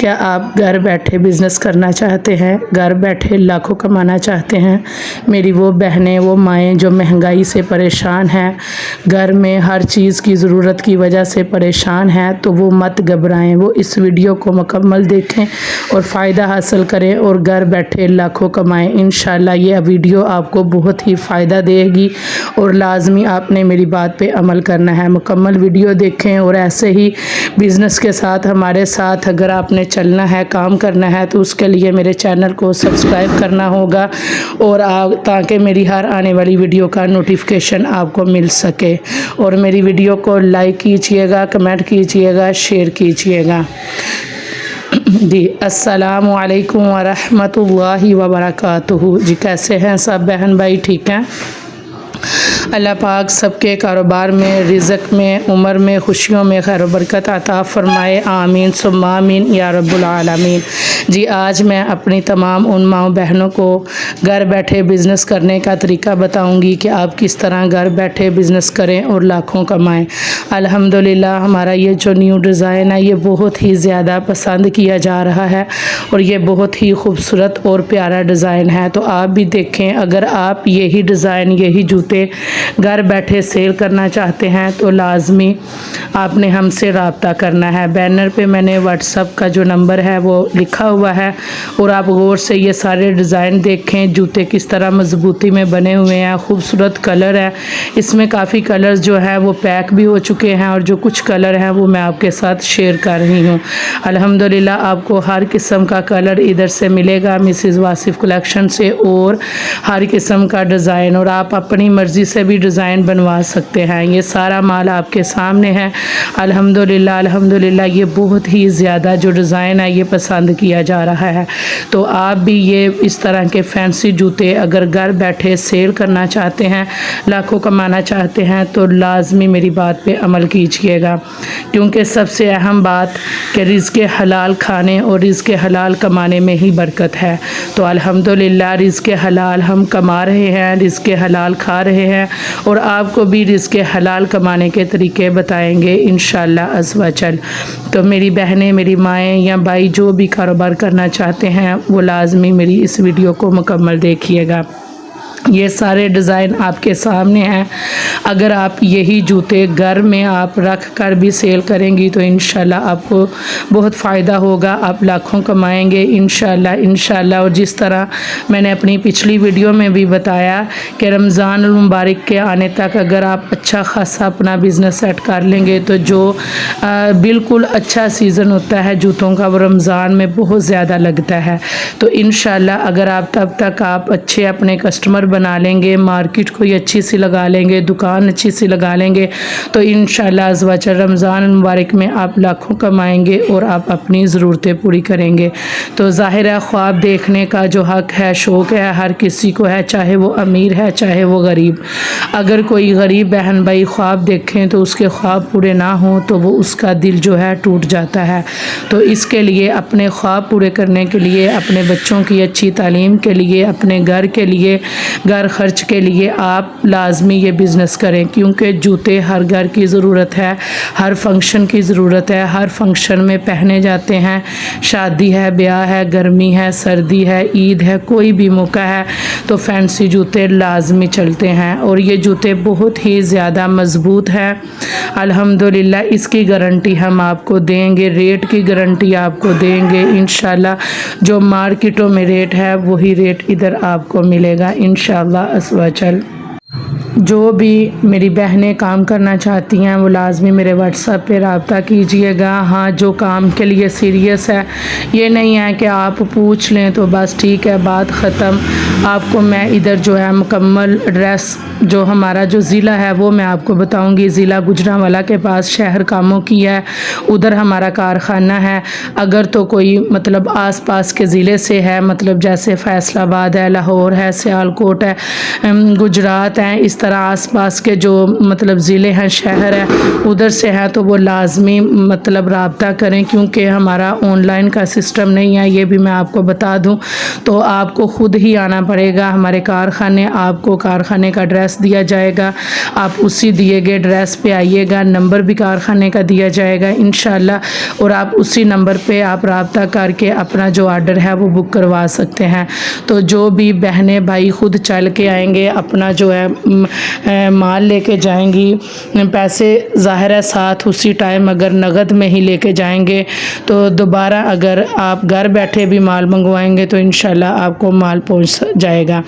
क्या आप घर बैठे बिज़नेस करना चाहते हैं, घर बैठे लाखों कमाना चाहते हैं? मेरी वो बहनें, वो माएँ जो महंगाई से परेशान हैं, घर में हर चीज़ की ज़रूरत की वजह से परेशान हैं, तो वो मत घबराएं। वो इस वीडियो को मुकम्मल देखें और फ़ायदा हासिल करें और घर बैठे लाखों कमाएं। इंशाल्लाह ये वीडियो आपको बहुत ही फ़ायदा देगी और लाजमी आपने मेरी बात पे अमल करना है। मुकम्मल वीडियो देखें और ऐसे ही बिज़नेस के साथ हमारे साथ अगर आपने चलना है, काम करना है, तो उसके लिए मेरे चैनल को सब्सक्राइब करना होगा और ताकि मेरी हर आने वाली वीडियो का नोटिफिकेशन आपको मिल सके। और मेरी वीडियो को लाइक कीजिएगा, कमेंट कीजिएगा, शेयर कीजिएगा। जी अस्सलामु अलैकुम व रहमतुल्लाहि व बरकातुहू। जी कैसे हैं सब बहन भाई, ठीक हैं? अल्लाह पाक सबके कारोबार में, रिज़्क़ में, उम्र में, खुशियों में खैर व बरकत अता फ़रमाए। आमीन सुम्मा आमीन या रब्बुल आलमीन। जी आज मैं अपनी तमाम उन माँ बहनों को घर बैठे बिज़नेस करने का तरीका बताऊंगी कि आप किस तरह घर बैठे बिज़नेस करें और लाखों कमाएं। अल्हम्दुलिल्लाह हमारा ये जो न्यू डिज़ाइन है ये बहुत ही ज़्यादा पसंद किया जा रहा है और ये बहुत ही खूबसूरत और प्यारा डिज़ाइन है। तो आप भी देखें, अगर आप यही डिज़ाइन, यही जूते घर बैठे सेल करना चाहते हैं तो लाजमी आपने हमसे रब्ता करना है। बैनर पे मैंने व्हाट्सएप का जो नंबर है वो लिखा हुआ है और आप गौर से ये सारे डिज़ाइन देखें। जूते किस तरह मजबूती में बने हुए हैं, खूबसूरत कलर है। इसमें काफ़ी कलर्स जो है वो पैक भी हो चुके हैं और जो कुछ कलर हैं वो मैं आपके साथ शेयर कर रही हूँ। अल्हम्दुलिल्लाह आपको हर किस्म का कलर इधर से मिलेगा मिसेस वासिफ कलेक्शन से और हर किस्म का डिज़ाइन, और आप अपनी मर्ज़ी से भी डिज़ाइन बनवा सकते हैं। ये सारा माल आपके सामने है। अल्हम्दुलिल्लाह अल्हम्दुलिल्लाह ये बहुत ही ज़्यादा जो डिज़ाइन है ये पसंद किया जा रहा है। तो आप भी ये इस तरह के फैंसी जूते अगर घर बैठे सेल करना चाहते हैं, लाखों कमाना चाहते हैं, तो लाजमी मेरी बात पे अमल कीजिएगा, क्योंकि सबसे अहम बात कि रिज़्क़ हलाल खाने और रिज़्क़ हलाल कमाने में ही बरकत है। तो अल्हम्दुलिल्लाह रिज़्क़ हलाल हम कमा रहे हैं, रिज़्क़ हलाल खा रहे हैं और आपको भी रिज़्क़ हलाल कमाने के तरीके बताएंगे इंशाअल्लाह अज़्ज़ व जल। तो मेरी बहनें, मेरी माएँ या भाई जो भी कारोबार करना चाहते हैं वो लाजमी मेरी इस वीडियो को मुकम्मल देखिएगा। ये सारे डिज़ाइन आपके सामने हैं। अगर आप यही जूते घर में आप रख कर भी सेल करेंगी तो इंशाल्लाह आपको बहुत फ़ायदा होगा, आप लाखों कमाएंगे इंशाल्लाह इंशाल्लाह। और जिस तरह मैंने अपनी पिछली वीडियो में भी बताया कि रमज़ान मुबारक के आने तक अगर आप अच्छा खासा अपना बिज़नेस सेट कर लेंगे तो जो बिल्कुल अच्छा सीज़न होता है जूतों का वो रमज़ान में बहुत ज़्यादा लगता है। तो इंशाल्लाह अगर आप तब तक आप अच्छे अपने कस्टमर बना लेंगे, मार्केट कोई अच्छी सी लगा लेंगे, दुकान अच्छी सी लगा लेंगे, तो इंशाल्लाह अज़्ज़ व जल रमज़ान मुबारक में आप लाखों कमाएंगे और आप अपनी ज़रूरतें पूरी करेंगे। तो ज़ाहिर है ख्वाब देखने का जो हक़ है, शौक़ है, हर किसी को है, चाहे वो अमीर है चाहे वो गरीब। अगर कोई गरीब बहन भाई ख्वाब देखें तो उसके ख्वाब पूरे ना हों तो वो उसका दिल जो है टूट जाता है। तो इसके लिए अपने ख्वाब पूरे करने के लिए, अपने बच्चों की अच्छी तालीम के लिए, अपने घर के लिए, घर खर्च के लिए आप लाजमी ये बिज़नेस करें, क्योंकि जूते हर घर की ज़रूरत है, हर फंक्शन की ज़रूरत है, हर फंक्शन में पहने जाते हैं। शादी है, ब्याह है, गर्मी है, सर्दी है, ईद है, कोई भी मौका है तो फैंसी जूते लाजमी चलते हैं और ये जूते बहुत ही ज़्यादा मज़बूत है। अल्हम्दुलिल्लाह इसकी गारंटी हम आपको देंगे, रेट की गारंटी आपको देंगे इंशाल्लाह। जो मार्केटों में रेट है वही रेट इधर आपको मिलेगा इंशाअल्लाह अज़्ज़ व जल। जो भी मेरी बहनें काम करना चाहती हैं वो लाजमी मेरे व्हाट्सएप पे रब्ता कीजिएगा। हाँ, जो काम के लिए सीरियस है, ये नहीं है कि आप पूछ लें तो बस ठीक है बात ख़त्म। आपको मैं इधर जो है मुकम्मल एड्रेस जो हमारा जो ज़िला है वो मैं आपको बताऊंगी। ज़िला गुजरांवाला के पास शहर कामों की है, उधर हमारा कारखाना है। अगर तो कोई मतलब आसपास के ज़िले से है, मतलब जैसे फैसलाबाद है, लाहौर है, सियालकोट है, गुजरात है, इस طرح آس پاس کے جو مطلب ضلع ہیں شہر ہے ادھر سے ہیں تو وہ لازمی مطلب رابطہ کریں، کیونکہ ہمارا آن لائن کا سسٹم نہیں ہے، یہ بھی میں آپ کو بتا دوں۔ تو آپ کو خود ہی آنا پڑے گا ہمارے کارخانے، آپ کو کارخانے کا ایڈریس دیا جائے گا، آپ اسی دیے گئے ایڈریس پہ آئیے گا، نمبر بھی کارخانے کا دیا جائے گا انشاءاللہ، اور آپ اسی نمبر پہ آپ رابطہ کر کے اپنا جو آرڈر ہے وہ بک کروا سکتے ہیں۔ تو جو بھی بہنیں بھائی خود چل کے آئیں گے، اپنا جو ہے مال لے کے جائیں گی، پیسے ظاہر ہے ساتھ اسی ٹائم اگر نقد میں ہی لے کے جائیں گے تو دوبارہ اگر آپ گھر بیٹھے بھی مال منگوائیں گے تو انشاءاللہ آپ کو مال پہنچ جائے گا۔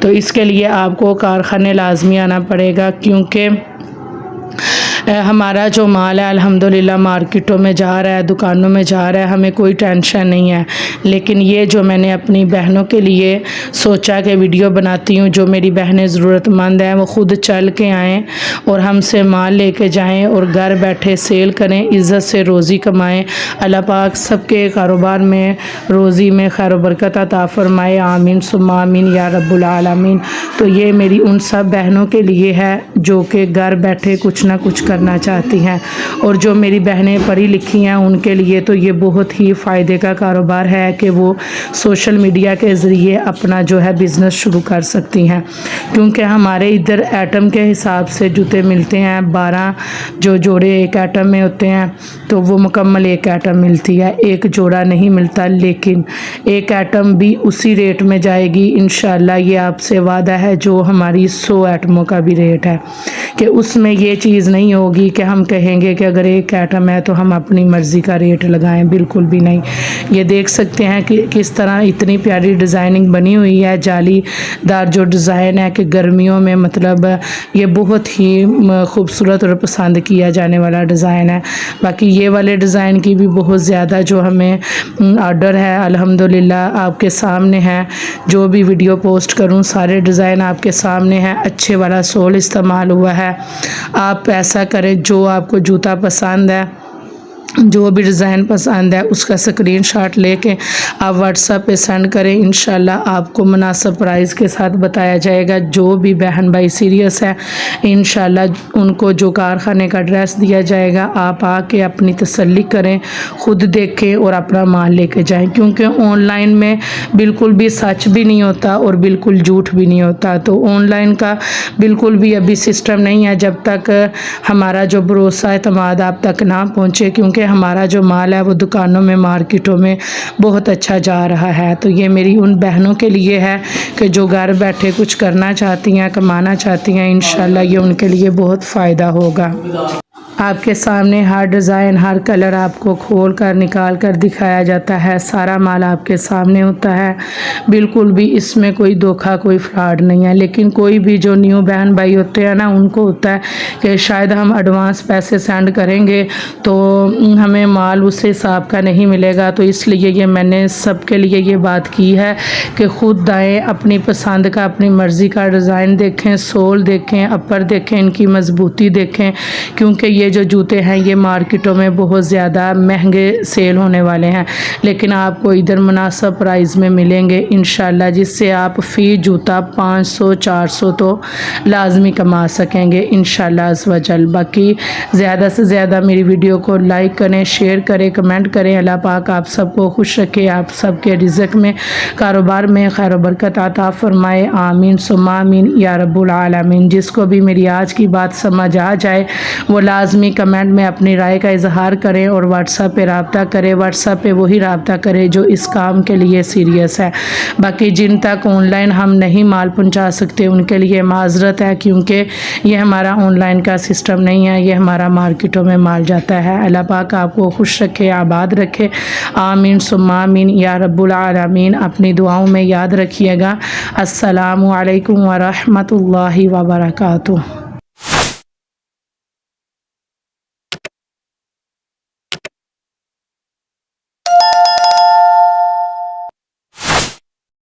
تو اس کے لیے آپ کو کارخانے لازمی آنا پڑے گا، کیونکہ ہمارا جو مال ہے الحمدللہ مارکیٹوں میں جا رہا ہے، دکانوں میں جا رہا ہے، ہمیں کوئی ٹینشن نہیں ہے۔ لیکن یہ جو میں نے اپنی بہنوں کے لیے سوچا کہ ویڈیو بناتی ہوں، جو میری بہنیں ضرورت مند ہیں وہ خود چل کے آئیں اور ہم سے مال لے کے جائیں اور گھر بیٹھے سیل کریں، عزت سے روزی کمائیں۔ اللہ پاک سب کے کاروبار میں روزی میں خیر و برکت عطا فرمائے، آمین ثم آمین یا رب العالمین۔ تو یہ میری ان سب بہنوں کے لیے ہے جو کہ گھر بیٹھے کچھ نہ کچھ کرنا چاہتی ہیں، اور جو میری بہنیں پڑھی لکھی ہیں ان کے لیے تو یہ بہت ہی فائدے کا کاروبار ہے کہ وہ سوشل میڈیا کے ذریعے اپنا جو ہے بزنس شروع کر سکتی ہیں، کیونکہ ہمارے ادھر ایٹم کے حساب سے جوتے ملتے ہیں، 12 جو جوڑے ایک ایٹم میں ہوتے ہیں تو وہ مکمل ایک ایٹم ملتی ہے، ایک جوڑا نہیں ملتا، لیکن ایک ایٹم بھی اسی ریٹ میں جائے گی انشاءاللہ، یہ آپ سے وعدہ ہے، جو ہماری 100 ایٹموں کا بھی ریٹ ہے، کہ اس میں یہ چیز نہیں ہوگی کہ ہم کہیں گے کہ اگر ایک ایٹم ہے تو ہم اپنی مرضی کا ریٹ لگائیں، بالکل بھی نہیں۔ یہ دیکھ سکتے ہیں کہ کس طرح اتنی پیاری ڈیزائننگ بنی ہوئی ہے، جالی دار جو ڈیزائن ہے کہ گرمیوں میں مطلب یہ بہت ہی خوبصورت اور پسند کیا جانے والا ڈیزائن ہے۔ باقی یہ والے ڈیزائن کی بھی بہت زیادہ جو ہمیں آرڈر ہے الحمدللہ آپ کے سامنے ہے، جو بھی ویڈیو پوسٹ کروں سارے ڈیزائن آپ کے سامنے ہیں، اچھے والا سول استعمال ہوا ہے۔ آپ ایسا کریں، جو آپ کو جوتا پسند ہے، جو بھی ڈیزائن پسند ہے اس کا اسکرین شاٹ لے کے آپ واٹس ایپ پہ سینڈ کریں، انشاءاللہ آپ کو مناسب پرائز کے ساتھ بتایا جائے گا۔ جو بھی بہن بھائی سیریس ہے انشاءاللہ ان کو جو کارخانے کا ایڈریس دیا جائے گا آپ آ کے اپنی تسلی کریں، خود دیکھیں اور اپنا مال لے کے جائیں، کیونکہ آن لائن میں بالکل بھی سچ بھی نہیں ہوتا اور بالکل جھوٹ بھی نہیں ہوتا۔ تو آن لائن کا بالکل بھی ابھی سسٹم نہیں ہے جب تک ہمارا جو بھروسہ اعتماد آپ تک نہ پہنچے، کیونکہ ہمارا جو مال ہے وہ دکانوں میں مارکیٹوں میں بہت اچھا جا رہا ہے۔ تو یہ میری ان بہنوں کے لیے ہے کہ جو گھر بیٹھے کچھ کرنا چاہتی ہیں، کمانا چاہتی ہیں، انشاءاللہ یہ ان کے لیے بہت فائدہ ہوگا۔ آپ کے سامنے ہر ڈیزائن ہر کلر آپ کو کھول کر نکال کر دکھایا جاتا ہے، سارا مال آپ کے سامنے ہوتا ہے، بالکل بھی اس میں کوئی دھوکہ کوئی فراڈ نہیں ہے۔ لیکن کوئی بھی جو نیو بہن بھائی ہوتے ہیں نا ان کو ہوتا ہے کہ شاید ہم ایڈوانس پیسے سینڈ کریں گے تو ہمیں مال اس حساب کا نہیں ملے گا، تو اس لیے یہ میں نے سب کے لیے یہ بات کی ہے کہ خود آئیں، اپنی پسند کا اپنی مرضی کا ڈیزائن دیکھیں، سول دیکھیں، اپر دیکھیں، ان کی مضبوطی دیکھیں، کیونکہ یہ جو جوتے ہیں یہ مارکیٹوں میں بہت زیادہ مہنگے سیل ہونے والے ہیں، لیکن آپ کو ادھر مناسب پرائز میں ملیں گے انشاءاللہ، جس سے آپ فی جوتا 500 400 تو لازمی کما سکیں گے انشاءاللہ عز و جل۔ باقی زیادہ سے زیادہ میری ویڈیو کو لائک کریں، شیئر کریں، کمنٹ کریں۔ اللہ پاک آپ سب کو خوش رکھے، آپ سب کے رزق میں کاروبار میں خیر و برکت عطا فرمائے، آمین ثم آمین یا رب العالمین۔ جس کو بھی میری آج کی بات سمجھ آ جائے وہ لازمی کمنٹ میں اپنی رائے کا اظہار کریں اور واٹس ایپ پہ رابطہ کریں، واٹس ایپ پہ وہی رابطہ کریں جو اس کام کے لیے سیریس ہے۔ باقی جن تک آن لائن ہم نہیں مال پہنچا سکتے ان کے لیے معذرت ہے، کیونکہ یہ ہمارا آن لائن کا سسٹم نہیں ہے، یہ ہمارا مارکیٹوں میں مال جاتا ہے۔ اللہ پاک آپ کو خوش رکھے، آباد رکھے، آمین ثم آمین یا رب العالمین۔ اپنی دعاؤں میں یاد رکھیے گا۔ السلام علیکم ورحمۃ اللہ وبرکاتہ۔